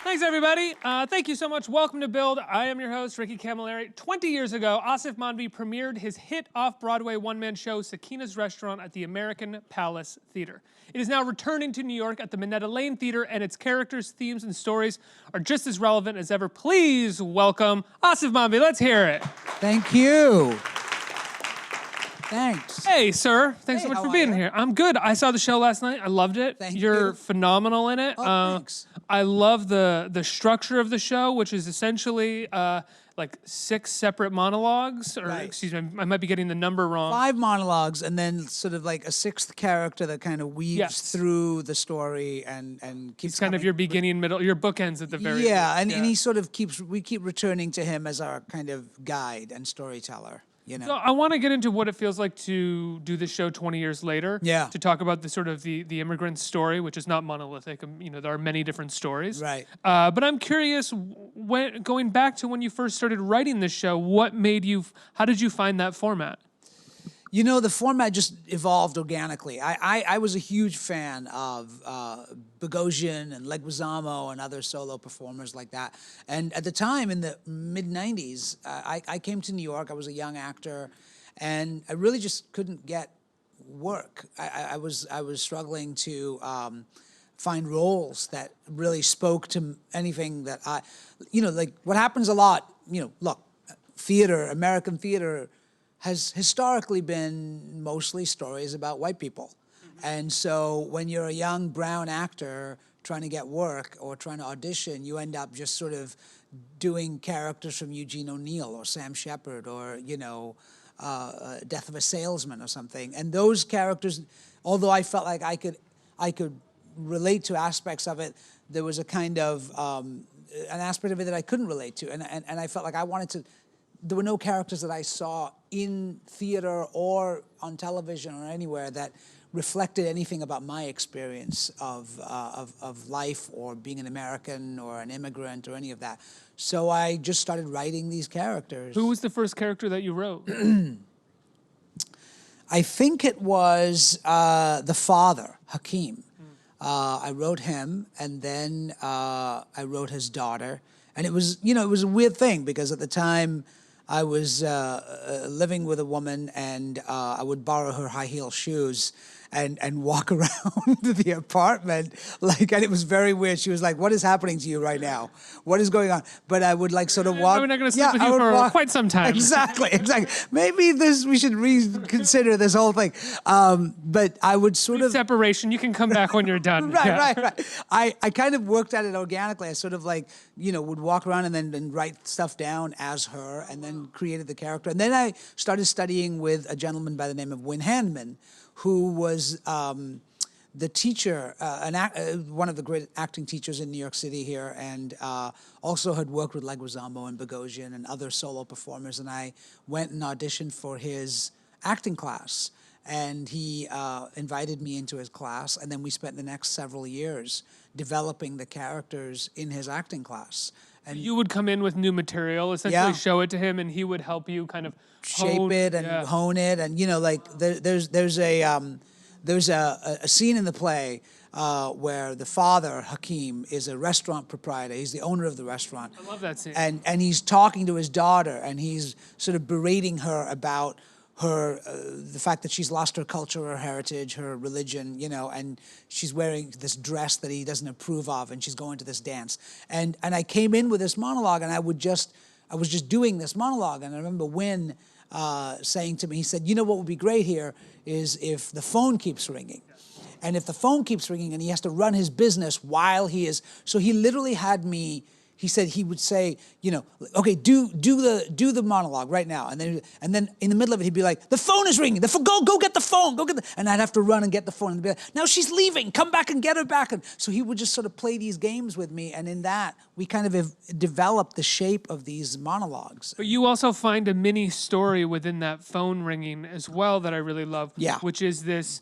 Thanks, everybody. Thank you so much. Welcome to Build. I am your host, Ricky Camilleri. 20 years ago, Aasif Mandvi premiered his hit off-Broadway one-man show, Sakina's Restaurant, at the American Palace Theater. It is now returning to New York at the Minetta Lane Theater, and its characters, themes, and stories are just as relevant as ever. Please welcome Aasif Mandvi. Let's hear it. Thank you. Thanks. Hey, sir. Thanks so much for being here. I'm good. I saw the show last night. I loved it. You're phenomenal in it. Oh, thanks. I love the structure of the show, which is essentially like 6 separate monologues, or excuse me, I might be getting the number wrong. 5 monologues, and then sort of like a 6th character that kind of weaves through the story and keeps. It's kind of your beginning, middle, your bookends at the very end. And he sort of we keep returning to him as our kind of guide and storyteller. You know? So I want to get into what it feels like to do this show 20 years later. Yeah. To talk about the sort of the immigrant story, which is not monolithic. You know, there are many different stories. Right. But I'm curious, going back to when you first started writing this show, how did you find that format? You know, the format just evolved organically. I was a huge fan of Bogosian and Leguizamo and other solo performers like that. And at the time, in the mid-90s, I came to New York. I was a young actor, and I really just couldn't get work. I was struggling to find roles that really spoke to anything that like what happens a lot, look, theater, American theater, has historically been mostly stories about white people. And so when you're a young brown actor trying to get work or trying to audition, you end up just sort of doing characters from Eugene O'Neill or Sam Shepard or, Death of a Salesman or something. And those characters, although I felt like I could relate to aspects of it, there was a kind of, an aspect of it that I couldn't relate to. And I felt like I wanted to, there were no characters that I saw in theater or on television or anywhere that reflected anything about my experience of life or being an American or an immigrant or any of that. So I just started writing these characters. Who was the first character that you wrote? I think it was the father, Hakeem. I wrote him, and then I wrote his daughter. And it was, it was a weird thing because at the time, I was living with a woman, and I would borrow her high heel shoes and walk around the apartment, and it was very weird. She was like, "What is happening to you right now? What is going on?" But I would sort of walk. We're not going to sleep with you for quite some time. Exactly. Maybe we should reconsider this whole thing. But I would sort of separation. You can come back when you're done. Right. I kind of worked at it organically. I sort of would walk around and then write stuff down as her, and then created the character. And then I started studying with a gentleman by the name of Win Handman, who was the teacher, one of the great acting teachers in New York City here, and also had worked with Leguizamo and Bogosian and other solo performers. And I went and auditioned for his acting class. And he invited me into his class, and then we spent the next several years developing the characters in his acting class. And you would come in with new material, essentially show it to him, and he would help you kind of shape it and hone it. And there's a scene in the play where the father, Hakeem, is a restaurant proprietor. He's the owner of the restaurant. I love that scene. And he's talking to his daughter, and he's sort of berating her about the fact that she's lost her culture, her heritage, her religion, and she's wearing this dress that he doesn't approve of, and she's going to this dance. And I came in with this monologue, and I was just doing this monologue. And I remember Win saying to me, he said, what would be great here is if the phone keeps ringing. And if the phone keeps ringing and he has to run his business while he is, so he literally had me. He said he would say, okay, do the monologue right now, and then in the middle of it he'd be like, the phone is ringing, go get the phone, and I'd have to run and get the phone, and be like, now she's leaving, come back and get her back, and so he would just sort of play these games with me, and in that we kind of have developed the shape of these monologues. But you also find a mini story within that phone ringing as well that I really love, which is this.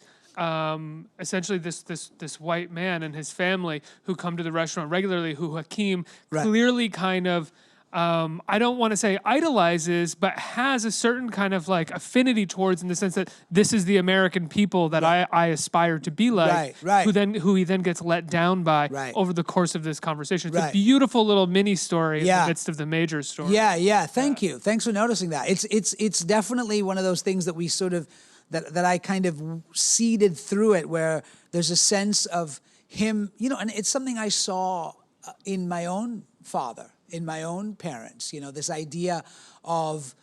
Essentially this white man and his family who come to the restaurant regularly, who Hakeem clearly kind of I don't want to say idolizes, but has a certain kind of like affinity towards, in the sense that this is the American people that I aspire to be like, Right. who he then gets let down by over the course of this conversation. It's a beautiful little mini story in the midst of the major story. Yeah. Thank you. Thanks for noticing that. It's definitely one of those things that we sort of that I kind of seeded through it, where there's a sense of him, you know, and it's something I saw in my own father, in my own parents, you know, this idea of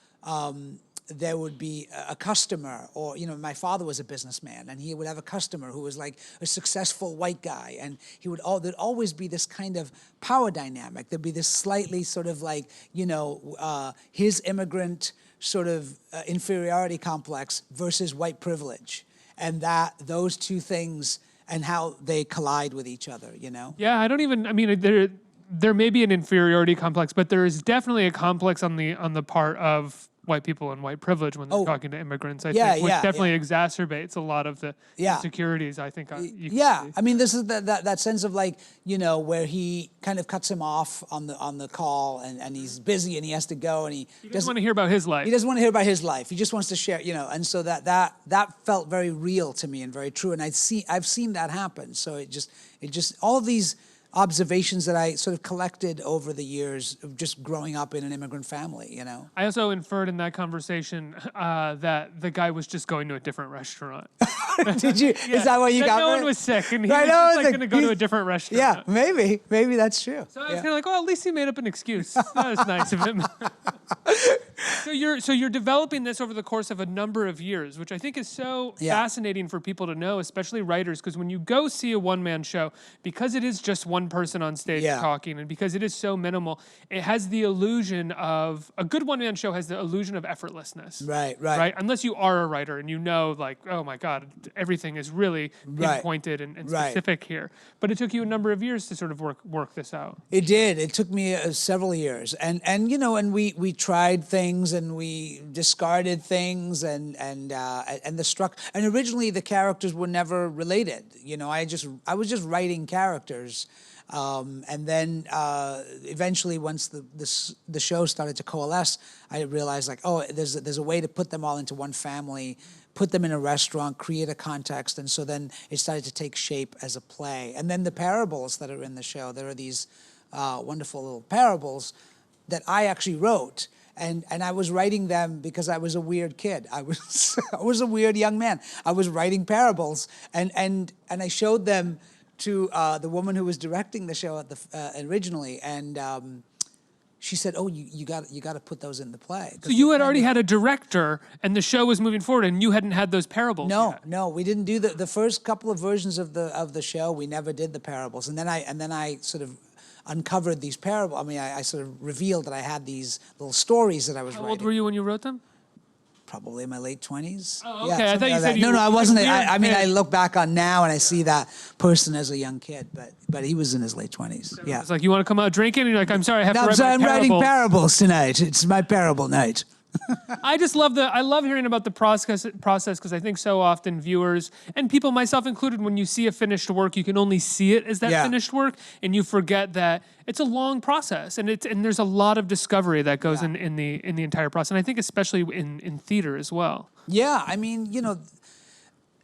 there would be a customer, or, you know, my father was a businessman, and he would have a customer who was like a successful white guy, and there'd always be this kind of power dynamic. There'd be this slightly sort of like, you know, his immigrant sort of inferiority complex versus white privilege, and that those two things and how they collide with each other, you know? Yeah, I mean, there may be an inferiority complex, but there is definitely a complex on the part of white people and white privilege when they're talking to immigrants, I think, which definitely exacerbates a lot of the insecurities, I think. You can see. I mean, this is that sense of like, you know, where he kind of cuts him off on the call, and he's busy and he has to go, and he doesn't want to hear about his life. He doesn't want to hear about his life. He just wants to share, you know, and so that felt very real to me and very true, and I've seen that happen. So it just all of these observations that I sort of collected over the years of just growing up in an immigrant family, you know. I also inferred in that conversation that the guy was just going to a different restaurant. Did you? Yeah, is that what you got? No one was sick, and he was just like going to go to a different restaurant. Yeah, maybe that's true. So I was kind of like, oh, at least he made up an excuse. That was nice of him. So you're developing this over the course of a number of years, which I think is so fascinating for people to know, especially writers, because when you go see a one-man show, because it is just one person on stage talking, and because it is so minimal, it has the illusion of, a good one-man show has the illusion of effortlessness. Right. Unless you are a writer and you know, like, oh my God, everything is really pinpointed and specific here. But it took you a number of years to sort of work this out. It did. It took me several years, and you know, and we tried things and we discarded things, and originally the characters were never related. You know, I was just writing characters. And then eventually, once the show started to coalesce, I realized, like, oh, there's a way to put them all into one family, put them in a restaurant, create a context, and so then it started to take shape as a play. And then the parables that are in the show, there are these wonderful little parables that I actually wrote. And I was writing them because I was a weird kid. I was a weird young man. I was writing parables, and I showed them to the woman who was directing the show originally, and she said, "Oh, you got to put those in the play." So you had already had a director, and the show was moving forward, and you hadn't had those parables. No, we didn't do the first couple of versions of the show. We never did the parables, and then I sort of uncovered these parables. I mean, I sort of revealed that I had these little stories that I was writing. How old were you when you wrote them? Probably in my late 20s. Oh, okay. I thought you said No, I wasn't. I mean, I look back on now and I see that person as a young kid, but he was in his late 20s. Yeah. It's like, you want to come out drinking? And you're like, I'm sorry, I have to write my I'm writing parables tonight. It's my parable night. I love hearing about the process because I think so often viewers and people, myself included, when you see a finished work, you can only see it as that finished work, and you forget that it's a long process, and there's a lot of discovery that goes in the entire process, and I think especially in theater as well. Yeah, I mean, you know,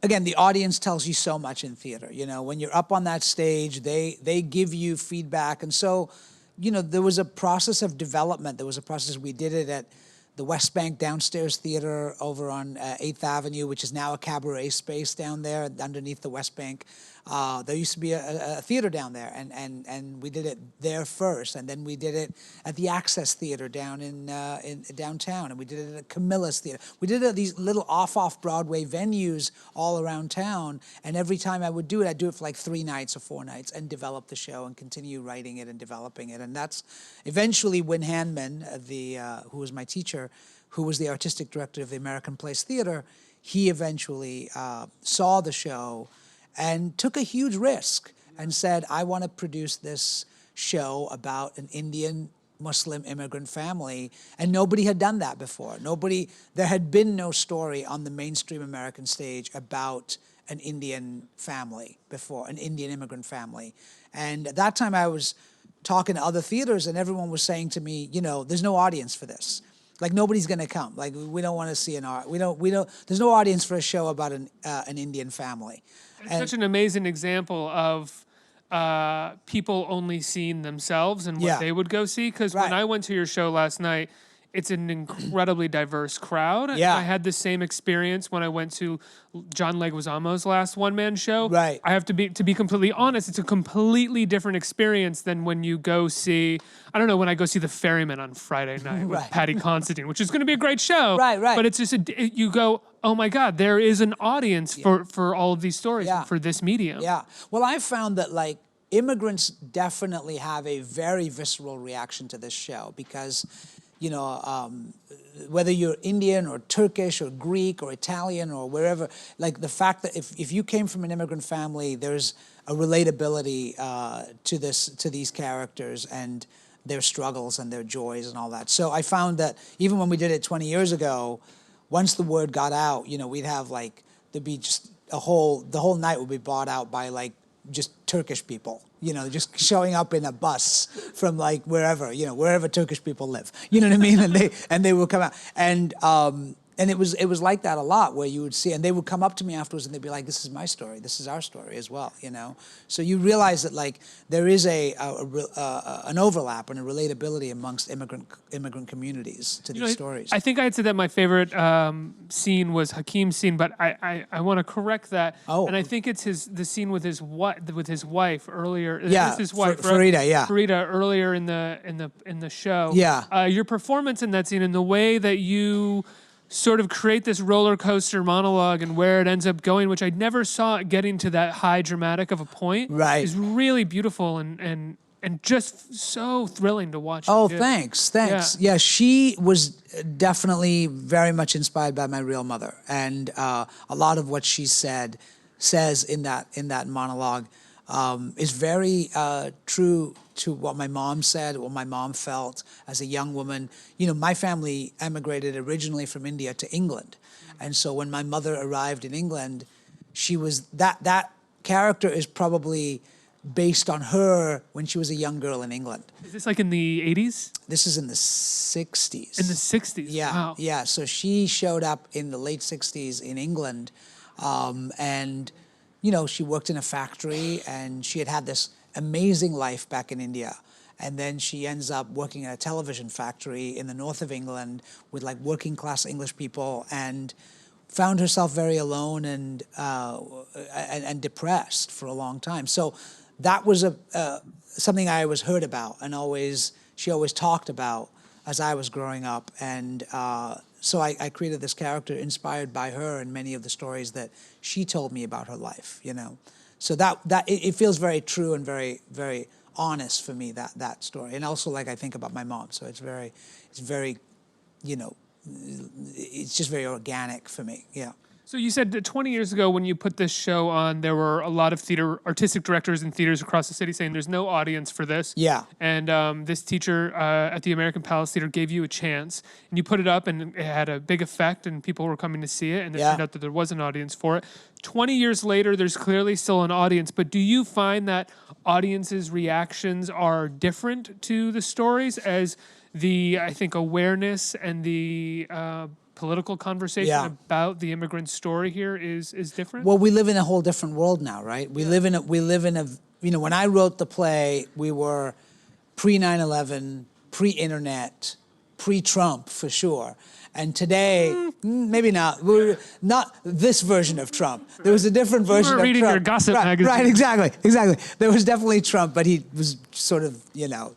again, the audience tells you so much in theater. You know, when you're up on that stage, they give you feedback, and so, you know, there was a process of development. There was a process. We did it at the West Bank Downstairs Theater over on 8th Avenue, which is now a cabaret space down there underneath the West Bank. There used to be a theater down there, and we did it there first, and then we did it at the Access Theater down in downtown, and we did it at Camilla's Theater. We did it at these little off Broadway venues all around town, and every time I would do it, I'd do it for like 3 nights or 4 nights and develop the show and continue writing it and developing it. And that's eventually when Hanman, who was my teacher, who was the artistic director of the American Place Theater, he eventually saw the show and took a huge risk and said, I want to produce this show about an Indian Muslim immigrant family. And nobody had done that before. There had been no story on the mainstream American stage about an Indian family before, an Indian immigrant family. And at that time I was talking to other theaters, and everyone was saying to me, you know, there's no audience for this. Like, nobody's going to come. Like, we don't want to see there's no audience for a show about an Indian family. It's such an amazing example of people only seeing themselves and what they would go see. Because when I went to your show last night, it's an incredibly diverse crowd. Yeah. I had the same experience when I went to John Leguizamo's last one-man show. Right. I have to be completely honest, it's a completely different experience than when you go see, I don't know, when I go see The Ferryman on Friday night with Patty Considine, which is going to be a great show. Right. But it's just, you go, oh my God, there is an audience for all of these stories and for this medium. Yeah. Well, I found that, like, immigrants definitely have a very visceral reaction to this show because, you know, whether you're Indian or Turkish or Greek or Italian or wherever, like the fact that if you came from an immigrant family, there's a relatability to these characters and their struggles and their joys and all that. So I found that even when we did it 20 years ago, once the word got out, you know, we'd have like, there'd be just the whole night would be bought out by like just Turkish people, you know, just showing up in a bus from like wherever Turkish people live, you know what I mean? And they would come out, and it was like that a lot, where you would see, and they would come up to me afterwards and they'd be like, "This is my story. This is our story as well," you know. So you realize that like there is an overlap and a relatability amongst immigrant communities to these stories. I think I had said that my favorite scene was Hakeem's scene, but I want to correct that. Oh. And I think it's the scene with his wife earlier. Yeah, It's his wife, Farida. Yeah, Farida earlier in the show. Yeah. Your performance in that scene and the way that you sort of create this roller coaster monologue and where it ends up going, which I never saw it getting to that high dramatic of a point, is really beautiful and just so thrilling to watch. Oh, thanks. Yeah, she was definitely very much inspired by my real mother, and a lot of what she says in that monologue is very true to what my mom said, what my mom felt as a young woman. You know, my family emigrated originally from India to England. And so when my mother arrived in England, she was, that character is probably based on her when she was a young girl in England. Is this like in the 80s? This is in the 60s. In the 60s? Yeah, wow. Yeah. So she showed up in the late 60s in England, and you know, she worked in a factory and she had this amazing life back in India. And then she ends up working at a television factory in the north of England with like working class English people, and found herself very alone and depressed for a long time. So that was something I always heard about and she always talked about as I was growing up. And so I created this character inspired by her and many of the stories that she told me about her life, you know. So it feels very true and very, very honest for me, that story. And also, like, I think about my mom, so it's very, you know, it's just very organic for me, yeah. So you said that 20 years ago when you put this show on, there were a lot of artistic directors in theaters across the city saying there's no audience for this. Yeah. And this teacher at the American Palace Theater gave you a chance, and you put it up, and it had a big effect, and people were coming to see it, and it turned out that there was an audience for it. 20 years later, there's clearly still an audience, but do you find that audiences' reactions are different to the stories as I think, awareness and the political conversation about the immigrant story here is different? Well, we live in a whole different world now, right? We live in a, you know, when I wrote the play, we were pre-9/11, pre-internet, pre-Trump for sure. And today, maybe not. We're not this version of Trump. There was a different version of Trump. You were reading your gossip magazine. Right, exactly. There was definitely Trump, but he was sort of, you know,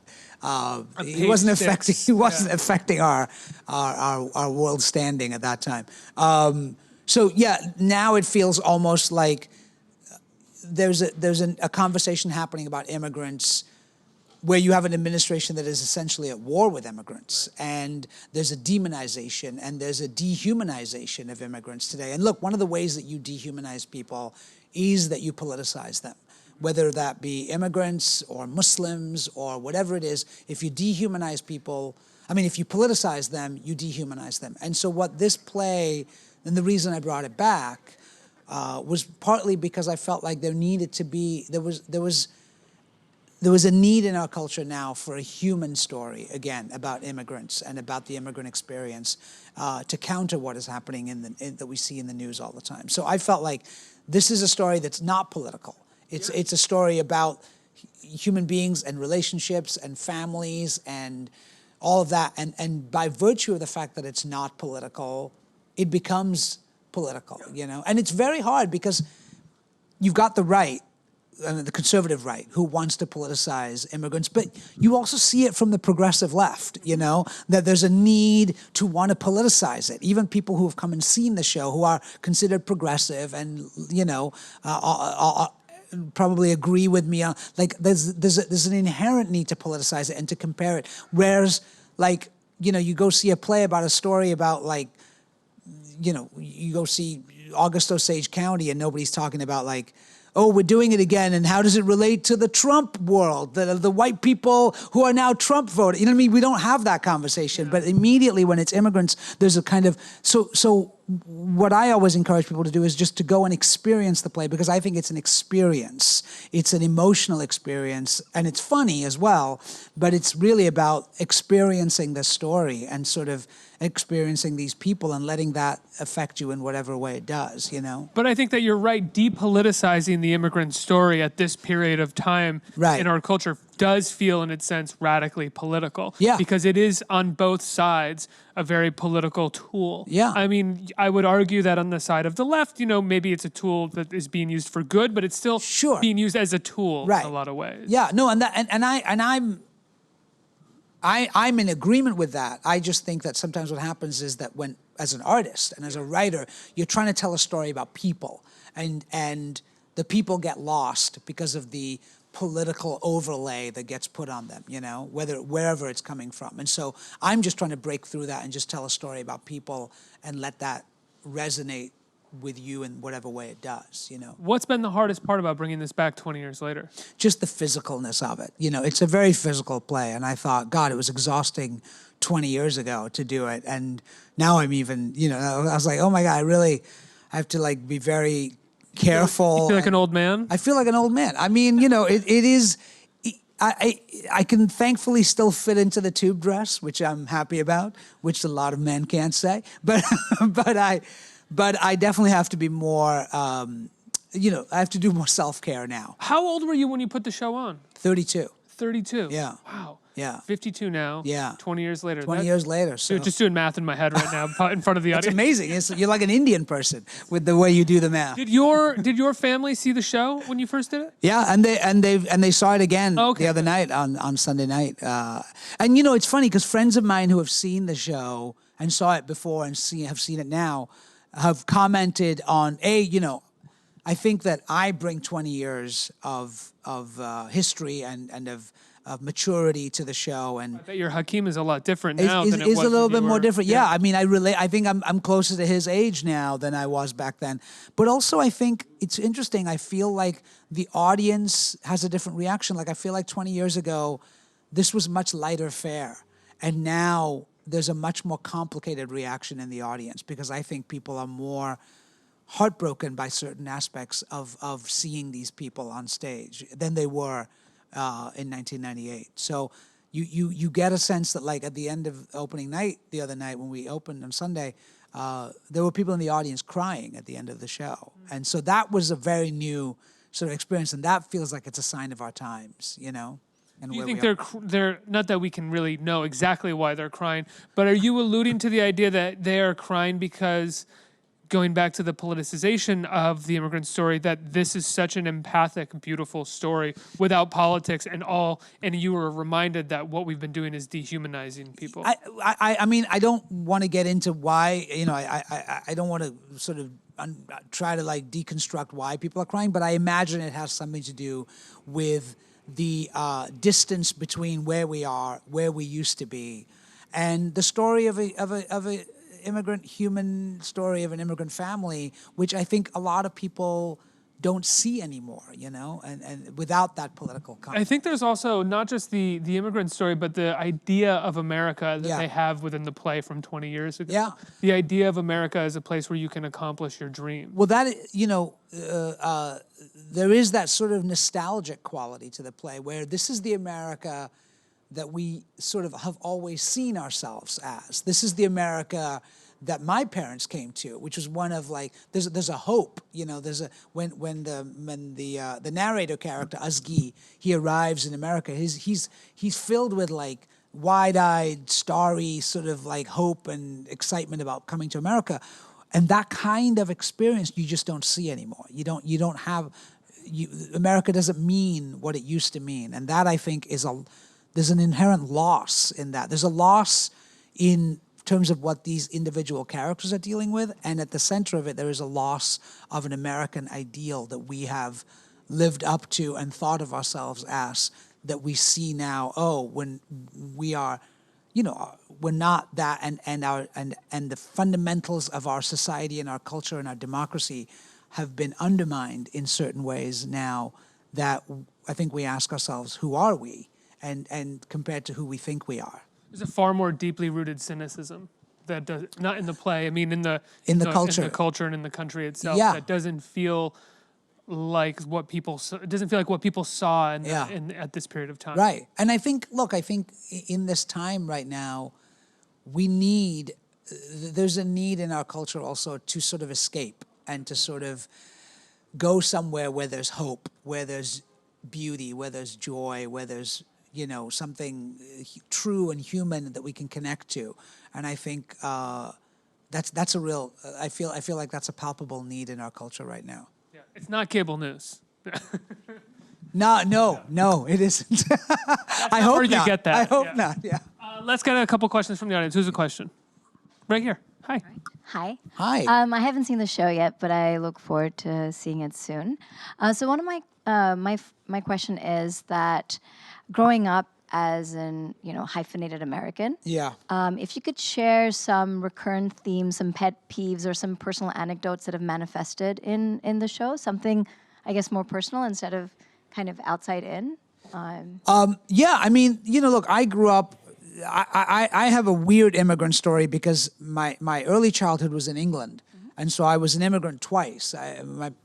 he wasn't affecting our world standing at that time. So yeah, now it feels almost like there's a conversation happening about immigrants where you have an administration that is essentially at war with immigrants, and there's a demonization and there's a dehumanization of immigrants today. And look, one of the ways that you dehumanize people is that you politicize them. Whether that be immigrants or Muslims or whatever it is, if you dehumanize people, I mean, if you politicize them, you dehumanize them. And so what this play, and the reason I brought it back, was partly because I felt like there needed to be, there was there was a need in our culture now for a human story, again, about immigrants and about the immigrant experience to counter what is happening that we see in the news all the time. So I felt like this is a story that's not political. It's a story about human beings and relationships and families and all of that. And by virtue of the fact that it's not political, it becomes political, you know? And it's very hard because you've got the right, the conservative right, who wants to politicize immigrants, but you also see it from the progressive left, you know, that there's a need to want to politicize it. Even people who have come and seen the show, who are considered progressive and, you know, probably agree with me on, like, there's an inherent need to politicize it and to compare it. Whereas, like, you know, you go see a play about a story about, like, you know, you go see August Osage County and nobody's talking about, like, oh, we're doing it again, and how does it relate to the Trump world, the white people who are now Trump voting? You know what I mean? We don't have that conversation, but immediately when it's immigrants, there's a kind of, so what I always encourage people to do is just to go and experience the play, because I think it's an experience. It's an emotional experience, and it's funny as well, but it's really about experiencing the story and sort of experiencing these people and letting that affect you in whatever way it does, you know? But I think that you're right, depoliticizing the immigrant story at this period of time in our culture does feel, in its sense, radically political. Yeah. Because it is, on both sides, a very political tool. Yeah. I mean, I would argue that on the side of the left, you know, maybe it's a tool that is being used for good, but it's still being used as a tool in a lot of ways. Yeah, no, I'm in agreement with that. I just think that sometimes what happens is that when, as an artist and as a writer, you're trying to tell a story about people, and the people get lost because of the political overlay that gets put on them, you know, wherever it's coming from. And so I'm just trying to break through that and just tell a story about people and let that resonate with you in whatever way it does, you know. What's been the hardest part about bringing this back 20 years later? Just the physicalness of it. You know, it's a very physical play, and I thought, God, it was exhausting 20 years ago to do it. And now I'm even, you know, I was like, oh my God, I have to, like, be very careful. You feel like an old man? I feel like an old man. I mean, you know, it is, I can thankfully still fit into the tube dress, which I'm happy about, which a lot of men can't say. But I definitely have to be more, you know, I have to do more self-care now. How old were you when you put the show on? 32. 32? Yeah. Wow. Yeah. 52 now. Yeah. 20 years later. 20 years later. So. Just doing math in my head right now in front of the audience. It's amazing. You're like an Indian person with the way you do the math. Did your family see the show when you first did it? Yeah, and they saw it again the other night on Sunday night. And you know, it's funny because friends of mine who have seen the show and saw it before and have seen it now have commented on, you know, I think that I bring 20 years of history and of maturity to the show, and I bet your Hakeem is a lot different now than it was a little bit more different. Yeah, I mean, I think I'm closer to his age now than I was back then. But also, I think it's interesting. I feel like the audience has a different reaction. Like, I feel like 20 years ago, this was much lighter fare, and now there's a much more complicated reaction in the audience because I think people are more heartbroken by certain aspects of seeing these people on stage than they were in 1998. So you get a sense that, like, at the end of opening night the other night when we opened on Sunday, there were people in the audience crying at the end of the show. And so that was a very new sort of experience, and that feels like it's a sign of our times, you know? Do you think they're not that we can really know exactly why they're crying, but are you alluding to the idea that they are crying because, going back to the politicization of the immigrant story, that this is such an empathic, beautiful story without politics and you were reminded that what we've been doing is dehumanizing people? I mean, I don't want to get into why, you know, I don't want to sort of try to, like, deconstruct why people are crying, but I imagine it has something to do with the distance between where we are, where we used to be, and the story of a human story of an immigrant family, which I think a lot of people don't see anymore, you know, and without that political I context. think there's also not just the immigrant story, but the idea of America that Yeah. they have within the play from 20 years ago. Yeah. The idea of America as a place where you can accomplish your dream. Well, that, you know, there is that sort of nostalgic quality to the play where this is the America that we sort of have always seen ourselves as. This is the America that my parents came to, which was one of like, there's a hope, you know, when the narrator character, Azgi, he arrives in America, he's filled with like wide-eyed, starry sort of like hope and excitement about coming to America. And that kind of experience you just don't see anymore. You don't have, America doesn't mean what it used to mean. And that, I think, there's an inherent loss in that. There's a loss in terms of what these individual characters are dealing with, and at the center of it, there is a loss of an American ideal that we have lived up to and thought of ourselves as, that we see now, when we are, you know, we're not that, and the fundamentals of our society and our culture and our democracy have been undermined in certain ways now, that I think we ask ourselves, who are we? And compared to who we think we are. There's a far more deeply rooted cynicism that does, not in the play, I mean in the culture. in the culture and in the country itself, Yeah. that doesn't feel like what people it doesn't feel like what people saw at this period of time. Right. And I think in this time right now, there's a need in our culture also to sort of escape and to sort of go somewhere where there's hope, where there's beauty, where there's joy, where there's, you know, something true and human that we can connect to. And I think that's a real, I feel like that's a palpable need in our culture right now. Yeah. It's not cable news. No, it isn't. I hope where you not. get that. I hope Yeah. not, yeah. Let's get a couple questions from the audience. Who's a question? Right here. Hi. Hi. Hi. I haven't seen the show yet, but I look forward to seeing it soon. So one of my question is that growing up as an hyphenated American, Yeah. if you could share some recurrent themes, some pet peeves, or some personal anecdotes that have manifested in the show, something I guess more personal instead of kind of outside in. Yeah, I mean, look, I grew up. I have a weird immigrant story because my early childhood was in England, and so I was an immigrant twice.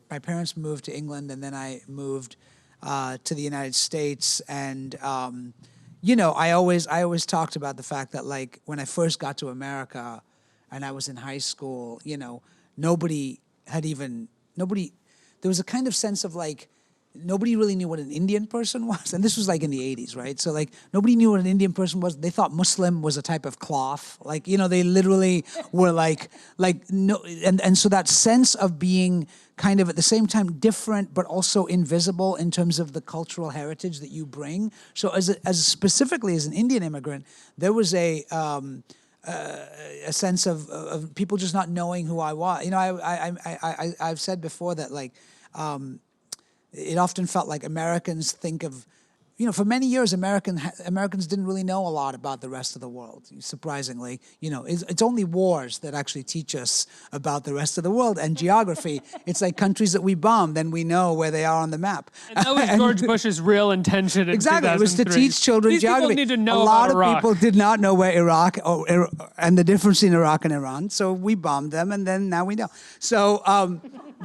My parents moved to England, and then I moved to the United States, and I always talked about the fact that, like, when I first got to America, and I was in high school, nobody. There was a kind of sense of like, nobody really knew what an Indian person was. And this was like in the 80s, right? So like nobody knew what an Indian person was. They thought Muslim was a type of cloth. Like, they literally were like no. And so that sense of being kind of at the same time different, but also invisible in terms of the cultural heritage that you bring. So as specifically as an Indian immigrant, there was a sense of people just not knowing who I was. I've said before that like, it often felt like Americans think of, for many years, Americans didn't really know a lot about the rest of the world, surprisingly. It's only wars that actually teach us about the rest of the world and geography. It's like countries that we bomb, then we know where they are on the map. And that was George Bush's real intention in Exactly, it was to 2003. teach children These geography. People need to know a lot about of Iraq. people did not know where Iraq and the difference in Iraq and Iran, so we bombed them, and then now we know. So,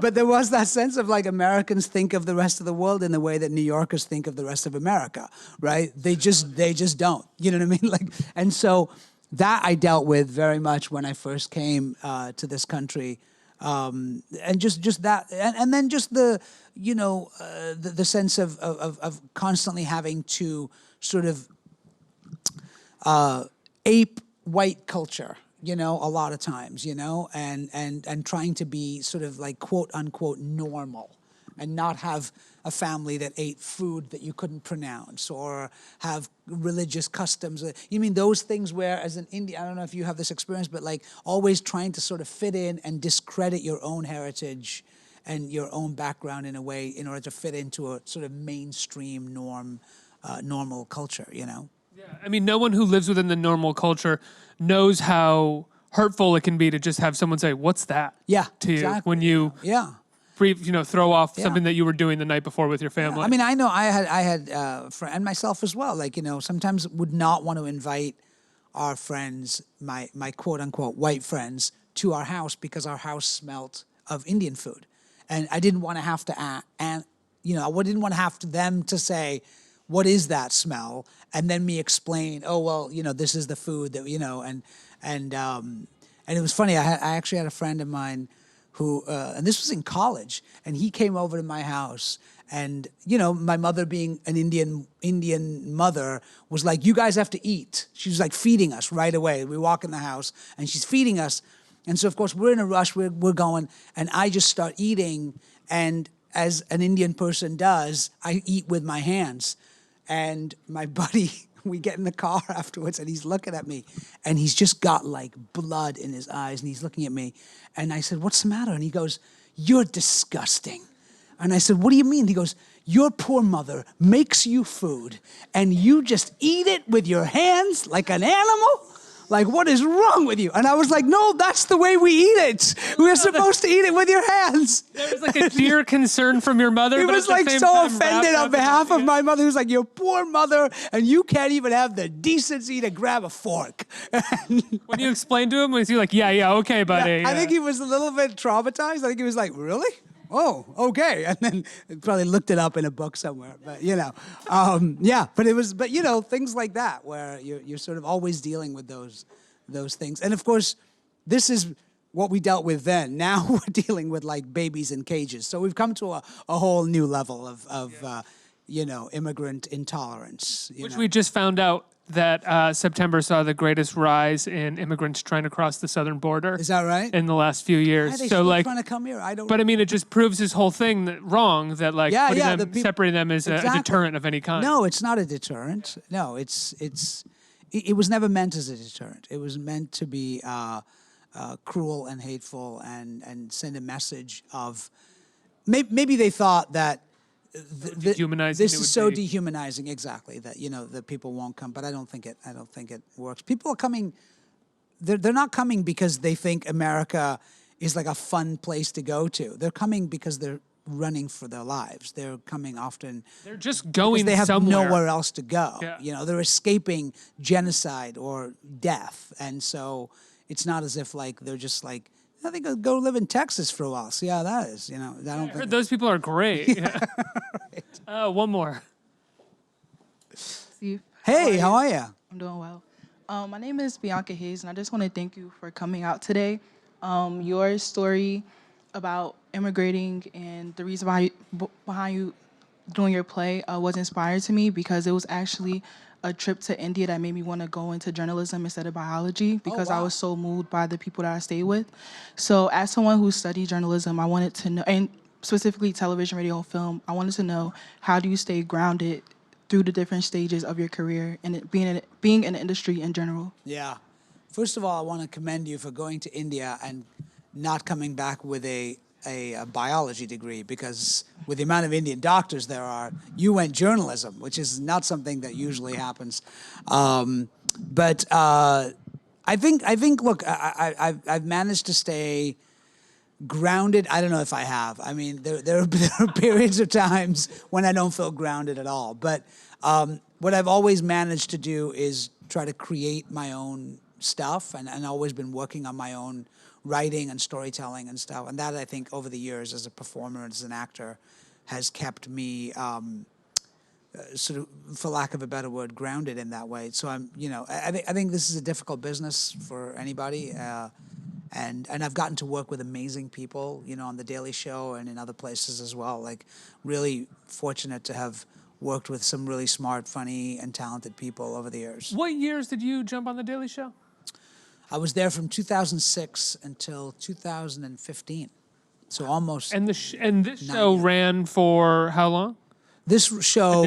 but there was that sense of like Americans think of the rest of the world in the way that New Yorkers think of the rest of America, right? They just don't. You know what I mean? Like, and so that I dealt with very much when I first came to this country, and just that, and then just the the sense of constantly having to sort of ape white culture. A lot of times, and trying to be sort of like quote unquote normal and not have a family that ate food that you couldn't pronounce or have religious customs. You mean those things where as an Indian, I don't know if you have this experience, but like always trying to sort of fit in and discredit your own heritage and your own background in a way in order to fit into a sort of mainstream normal culture, Yeah, I mean, no one who lives within the normal culture knows how hurtful it can be to just have someone say, "What's that?" Yeah, to you exactly. when you. Yeah. throw off something that you were doing the night before with your family. I mean, I know I had and myself as well. Like, sometimes would not want to invite our friends, my quote unquote white friends, to our house because our house smelt of Indian food, and I didn't want to have to I didn't want to have them to say, what is that smell, and then me explain, oh well, this is the food that and it was funny. I actually had a friend of mine who, and this was in college, and he came over to my house, and my mother, being an Indian mother, was like, "You guys have to eat." She was like feeding us right away. We walk in the house, and she's feeding us, and so of course we're in a rush. We're going, and I just start eating, and as an Indian person does, I eat with my hands, and my buddy. We get in the car afterwards, and he's looking at me, and he's just got like blood in his eyes, and he's looking at me. And I said, "What's the matter?" And he goes, "You're disgusting." And I said, "What do you mean?" He goes, "Your poor mother makes you food, and you just eat it with your hands like an animal? Like, what is wrong with you?" And I was like, "No, that's the way we eat it. We're supposed to eat it with your hands." There was like a dear concern from your mother. He but was at the like same so time offended wrapped on up behalf in- of my mother. He was like, "Your poor mother, and you can't even have the decency to grab a fork." When you explained to him, was he like, yeah, okay, buddy? I think he was a little bit traumatized. I think he was like, "Really? Oh, okay." And then probably looked it up in a book somewhere. But but it was, things like that where you're sort of always dealing with those things. And of course, this is what we dealt with then. Now we're dealing with like babies in cages. So we've come to a whole new level of immigrant intolerance. Which we just found out that September saw the greatest rise in immigrants trying to cross the southern border. Is that right? In the last few years. Are they So still like, trying to come here? I don't. but I mean, it just proves this whole thing wrong that like separating them is a Exactly. deterrent of any kind. No, it's not a deterrent. No, it was never meant as a deterrent. It was meant to be cruel and hateful and send a message of maybe they thought that Dehumanizing this it is would so be. dehumanizing, exactly, that that people won't come. But I don't think it works. People are coming. They're not coming because they think America is like a fun place to go to. They're coming because they're running for their lives. They're coming often. They're just going Because they have somewhere. nowhere else to go. Yeah. They're escaping genocide or death, and so it's not as if like they're just like, I think I'll go live in Texas for a while. See how that is. I don't I heard think. those people are great. Yeah. One more. Steve. Hey, how are you? I'm doing well. My name is Bianca Hayes, and I just want to thank you for coming out today. Your story about immigrating and the reason behind you doing your play was inspired to me because it was actually a trip to India that made me want to go into journalism instead of biology because I wow. was so moved by the people that I stayed with. So as someone who studied journalism, I wanted to know, and specifically television, radio, and film, I wanted to know, how do you stay grounded through the different stages of your career and being in the industry in general? Yeah. First of all, I want to commend you for going to India and not coming back with a biology degree, because with the amount of Indian doctors there are, you went journalism, which is not something that usually happens. But I think. Look, I've managed to stay grounded. I don't know if I have. I mean, there are periods of times when I don't feel grounded at all. But what I've always managed to do is try to create my own stuff, and always been working on my own writing and storytelling and stuff. And that, I think, over the years as a performer, as an actor, has kept me sort of, for lack of a better word, grounded in that way. So I think this is a difficult business for anybody. And I've gotten to work with amazing people, on The Daily Show and in other places as well. Like, really fortunate to have worked with some really smart, funny, and talented people over the years. What years did you jump on The Daily Show? I was there from 2006 until 2015, so almost. And this show ran for how long? This show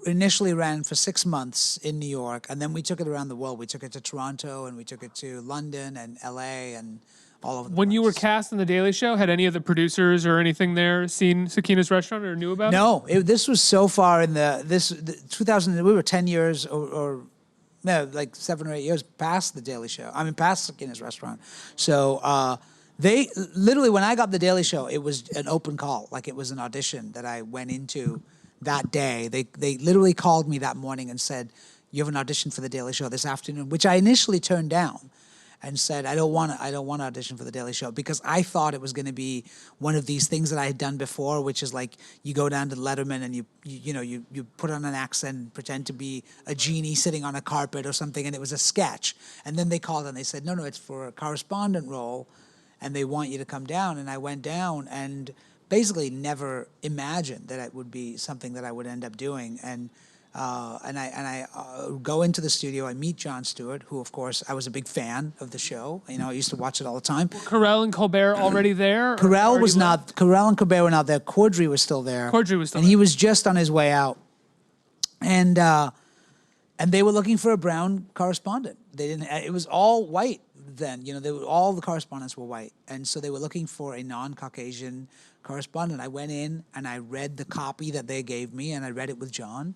Initially? ran for 6 months in New York, and then we took it around the world. We took it to Toronto, and we took it to London and LA and all over the When you were place. cast on The Daily Show, had any of the producers or anything there seen Sakina's restaurant or knew about it? No, this was so far in the 2000. We were 10 years or no, like 7 or 8 years past The Daily Show. I mean, past Sakina's restaurant. So They literally, when I got the Daily Show, it was an open call, like it was an audition that I went into that day. They literally called me that morning and said, "You have an audition for the Daily Show this afternoon," which I initially turned down, and said, "I don't want to audition for the Daily Show," because I thought it was going to be one of these things that I had done before, which is like you go down to Letterman and you put on an accent and pretend to be a genie sitting on a carpet or something, and it was a sketch. And then they called and they said, no, it's for a correspondent role, and they want you to come down. And I went down and basically never imagined that it would be something that I would end up doing. And I go into the studio. I meet Jon Stewart, who, of course, I was a big fan of the show. I used to watch it all the time. Carell and Colbert already there? Carell was not. Carell and Colbert were not there. Cordry was still there. Cordry was still and there. he was just on his way out. And they were looking for a brown correspondent. They didn't. It was all white then. All the correspondents were white, and so they were looking for a non-Caucasian correspondent. I went in and I read the copy that they gave me, and I read it with Jon.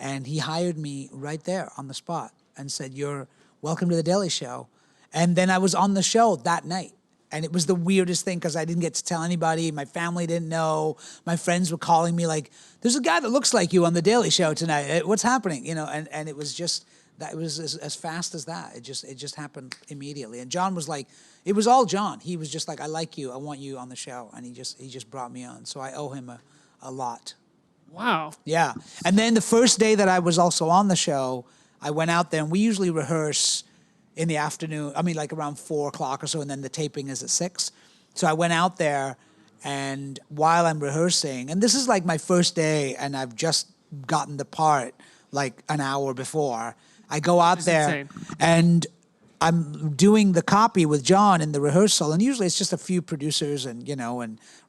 And he hired me right there on the spot and said, "You're welcome to the Daily Show." And then I was on the show that night. And it was the weirdest thing because I didn't get to tell anybody. My family didn't know. My friends were calling me like, "There's a guy that looks like you on the Daily Show tonight. What's happening?" And it was just, that it was as fast as that. It just happened immediately. And Jon was like, it was all Jon. He was just like, "I like you. I want you on the show." And he just brought me on. So I owe him a lot. Wow. Yeah. And then the first day that I was also on the show, I went out there, and we usually rehearse in the afternoon, like around 4 o'clock or so, and then the taping is at 6. So I went out there, and while I'm rehearsing, and this is like my first day, and I've just gotten the part like an hour before, I go out there, insane. and I'm doing the copy with Jon in the rehearsal, and usually it's just a few producers and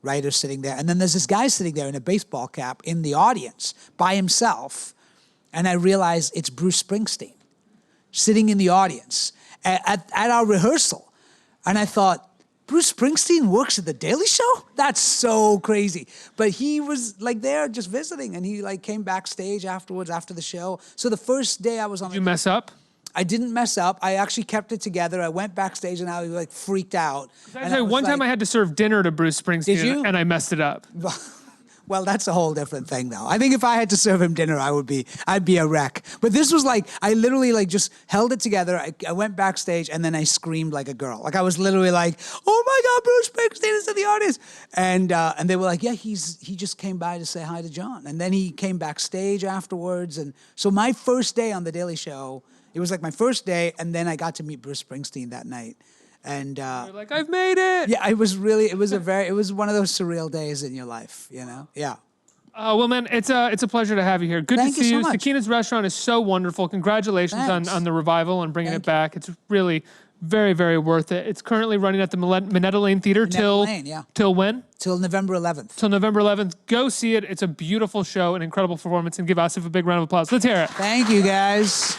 writers sitting there. And then there's this guy sitting there in a baseball cap in the audience by himself, and I realize it's Bruce Springsteen sitting in the audience at our rehearsal. And I thought, Bruce Springsteen works at the Daily Show? That's so crazy. But he was like there just visiting, and he like came backstage afterwards after the show. So the first day I was on Did you mess up? I didn't mess up. I actually kept it together. I went backstage, and I was like freaked out. One time I had to serve dinner to Bruce Springsteen, Did you? and I messed it up. Well, that's a whole different thing, though. I think if I had to serve him dinner, I'd be a wreck. But this was like, I literally like just held it together. I went backstage, and then I screamed like a girl. Like I was literally like, "Oh my God, Bruce Springsteen is in the audience!" And they were like, "Yeah, he just came by to say hi to Jon." And then he came backstage afterwards. And so my first day on the Daily Show, it was like my first day, and then I got to meet Bruce Springsteen that night. And You're like, "I've made it." yeah, it was one of those surreal days in your life, Yeah. Well, man, it's a pleasure to have you here. Good Thank to you see so you. much. Sakina's restaurant is so wonderful. Congratulations Thanks. on the revival and bringing Thank it back. It's really very, very worth it. It's currently running at the Minetta Lane Theater till Lane, yeah. till when? Till November 11th. Till November 11th. Go see it. It's a beautiful show, an incredible performance, and give Aasif a big round of applause. Let's hear it. Thank you, guys.